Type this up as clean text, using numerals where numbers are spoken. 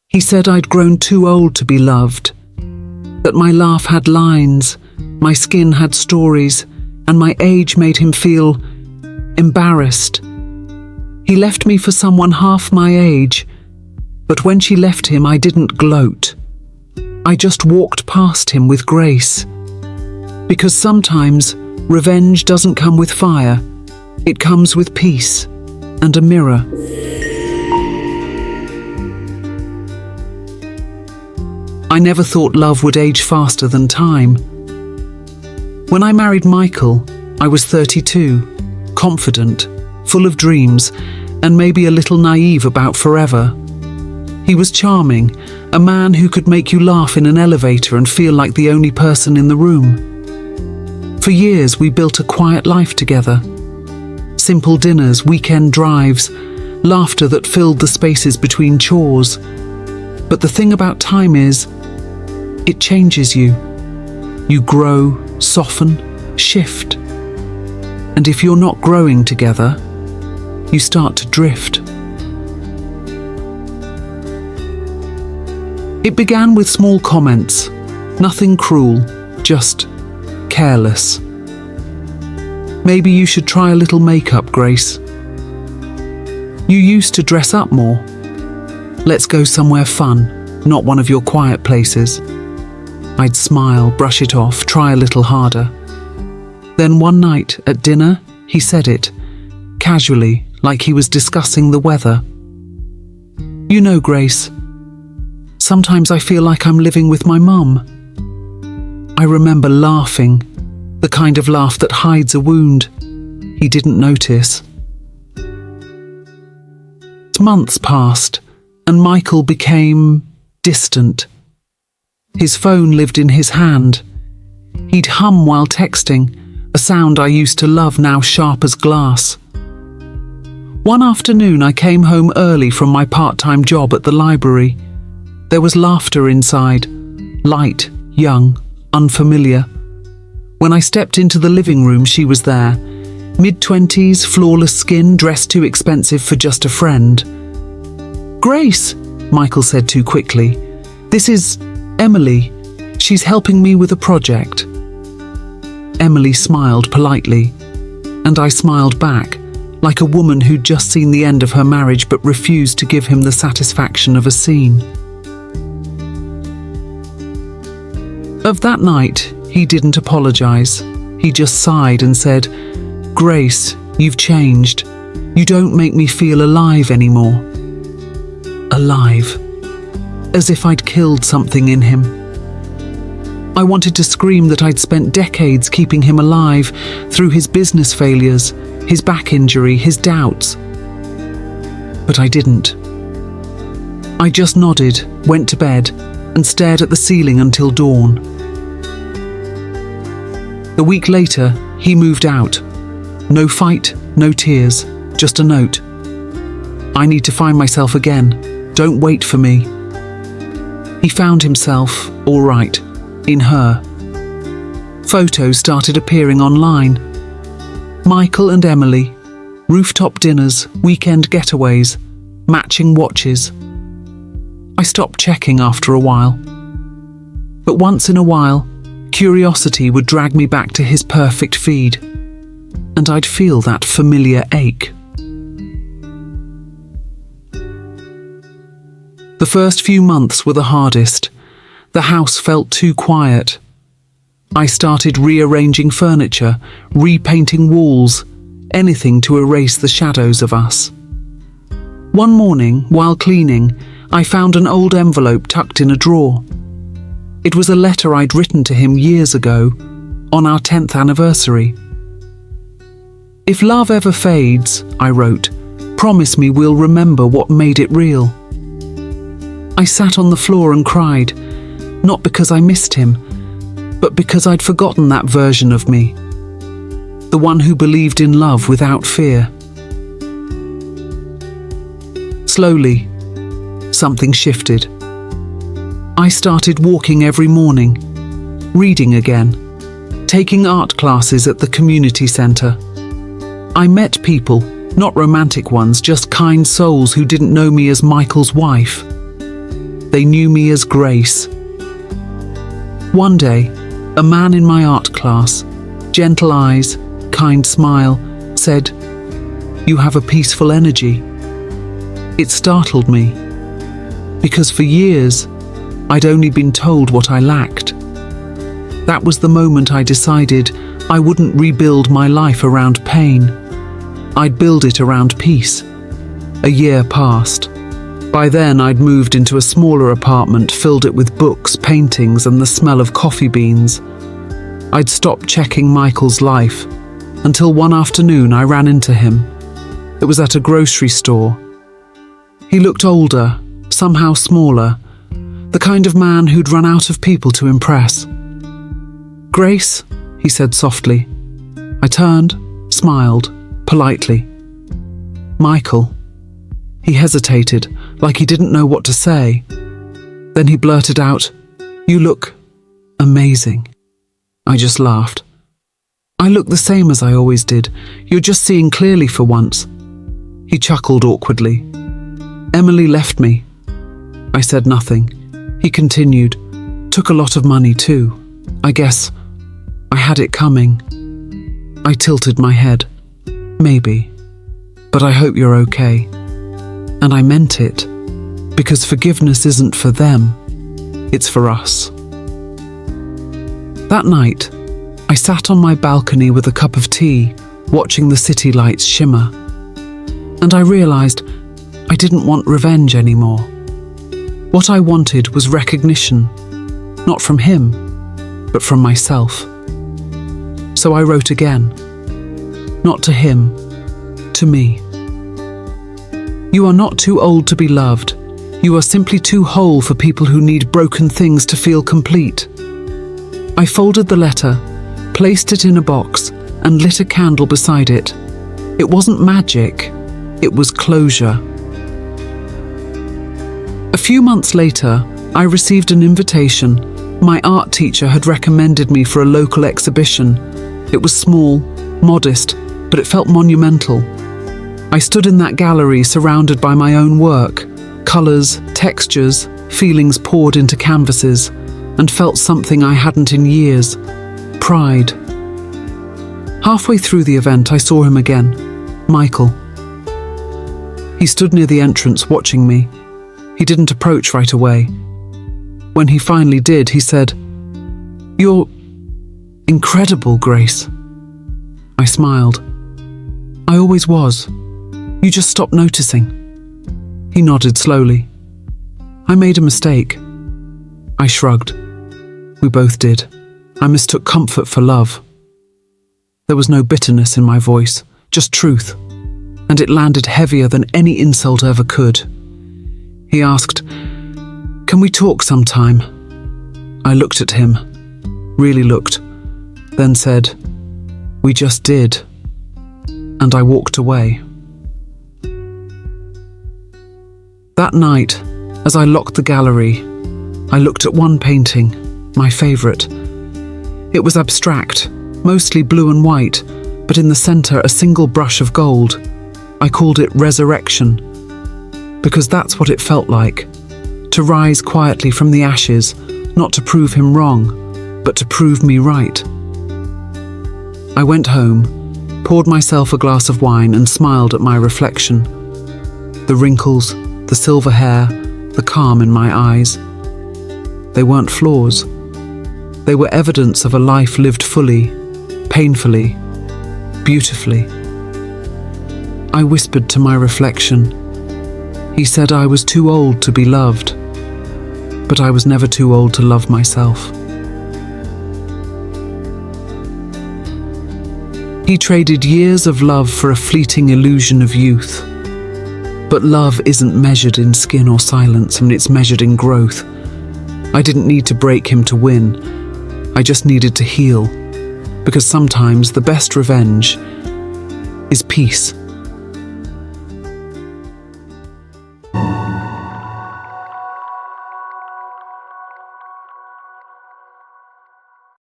He said I'd grown too old to be loved, that my laugh had lines, my skin had stories, and my age made him feel embarrassed. He left me for someone half my age, but when she left him, I didn't gloat. I just walked past him with grace. Because sometimes revenge doesn't come with fire, it comes with peace and a mirror. I never thought love would age faster than time. When I married Michael, I was 32, confident, full of dreams, and maybe a little naive about forever. He was charming, a man who could make you laugh in an elevator and feel like the only person in the room. For years, we built a quiet life together. Simple dinners, weekend drives, laughter that filled the spaces between chores. But the thing about time is, it changes you. You grow, soften, shift. And if you're not growing together, you start to drift. It began with small comments, nothing cruel, just careless. Maybe you should try a little makeup, Grace. You used to dress up more. Let's go somewhere fun, not one of your quiet places. I'd smile, brush it off, try a little harder. Then one night at dinner, he said it, casually, like he was discussing the weather. You know, Grace, sometimes I feel like I'm living with my mum. I remember laughing, the kind of laugh that hides a wound. He didn't notice. Months passed, and Michael became distant. His phone lived in his hand. He'd hum while texting, a sound I used to love, now sharp as glass. One afternoon I came home early from my part-time job at the library. There was laughter inside, light, young, unfamiliar. When I stepped into the living room, she was there, mid-20s, flawless skin, dressed too expensive for just a friend. Grace, Michael said too quickly. This is Emily. She's helping me with a project. Emily smiled politely, and I smiled back, like a woman who'd just seen the end of her marriage but refused to give him the satisfaction of a scene. Of that night, he didn't apologize. He just sighed and said, Grace, you've changed. You don't make me feel alive anymore. Alive. As if I'd killed something in him. I wanted to scream that I'd spent decades keeping him alive through his business failures, his back injury, his doubts. But I didn't. I just nodded, went to bed, and stared at the ceiling until dawn. A week later, he moved out. No fight, no tears, just a note. I need to find myself again. Don't wait for me. He found himself, all right, in her. Photos started appearing online. Michael and Emily, rooftop dinners, weekend getaways, matching watches. I stopped checking after a while. But once in a while, curiosity would drag me back to his perfect feed, and I'd feel that familiar ache. The first few months were the hardest. The house felt too quiet. I started rearranging furniture, repainting walls, anything to erase the shadows of us. One morning, while cleaning, I found an old envelope tucked in a drawer. It was a letter I'd written to him years ago, on our 10th anniversary. If love ever fades, I wrote, promise me we'll remember what made it real. I sat on the floor and cried, not because I missed him, but because I'd forgotten that version of me, the one who believed in love without fear. Slowly, something shifted. I started walking every morning, reading again, taking art classes at the community centre. I met people, not romantic ones, just kind souls who didn't know me as Michael's wife. They knew me as Grace. One day, a man in my art class, gentle eyes, kind smile, said, "You have a peaceful energy." It startled me, because for years, I'd only been told what I lacked. That was the moment I decided I wouldn't rebuild my life around pain. I'd build it around peace. A year passed. By then, I'd moved into a smaller apartment, filled it with books, paintings, and the smell of coffee beans. I'd stopped checking Michael's life, until one afternoon I ran into him. It was at a grocery store. He looked older, somehow smaller, the kind of man who'd run out of people to impress. "Grace," he said softly. I turned, smiled, politely. "Michael." He hesitated, like he didn't know what to say. Then he blurted out, "You look amazing." I just laughed. "I look the same as I always did. You're just seeing clearly for once." He chuckled awkwardly. "Emily left me." I said nothing. He continued, "Took a lot of money too. I guess I had it coming." I tilted my head. "Maybe. But I hope you're okay." And I meant it, because forgiveness isn't for them, it's for us. That night, I sat on my balcony with a cup of tea, watching the city lights shimmer. And I realized I didn't want revenge anymore. What I wanted was recognition, not from him, but from myself. So I wrote again. Not to him, to me. "You are not too old to be loved. You are simply too whole for people who need broken things to feel complete." I folded the letter, placed it in a box, and lit a candle beside it. It wasn't magic, it was closure. A few months later, I received an invitation. My art teacher had recommended me for a local exhibition. It was small, modest, but it felt monumental. I stood in that gallery surrounded by my own work, colours, textures, feelings poured into canvases, and felt something I hadn't in years: pride. Halfway through the event, I saw him again, Michael. He stood near the entrance watching me. He didn't approach right away. When he finally did, he said, "You're incredible, Grace." I smiled. "I always was. You just stopped noticing." He nodded slowly. "I made a mistake." I shrugged. We both did. I mistook comfort for love. There was no bitterness in my voice, just truth, and it landed heavier than any insult ever could. He asked, "Can we talk sometime?" I looked at him, really looked, then said, "We just did," and I walked away. That night, as I locked the gallery, I looked at one painting, my favourite. It was abstract, mostly blue and white, but in the centre a single brush of gold. I called it Resurrection, because that's what it felt like, to rise quietly from the ashes, not to prove him wrong, but to prove me right. I went home, poured myself a glass of wine and smiled at my reflection. The wrinkles, the silver hair, the calm in my eyes. They weren't flaws. They were evidence of a life lived fully, painfully, beautifully. I whispered to my reflection. He said I was too old to be loved, but I was never too old to love myself. He traded years of love for a fleeting illusion of youth. But love isn't measured in skin or silence, and it's measured in growth. I didn't need to break him to win. I just needed to heal, because sometimes the best revenge is peace.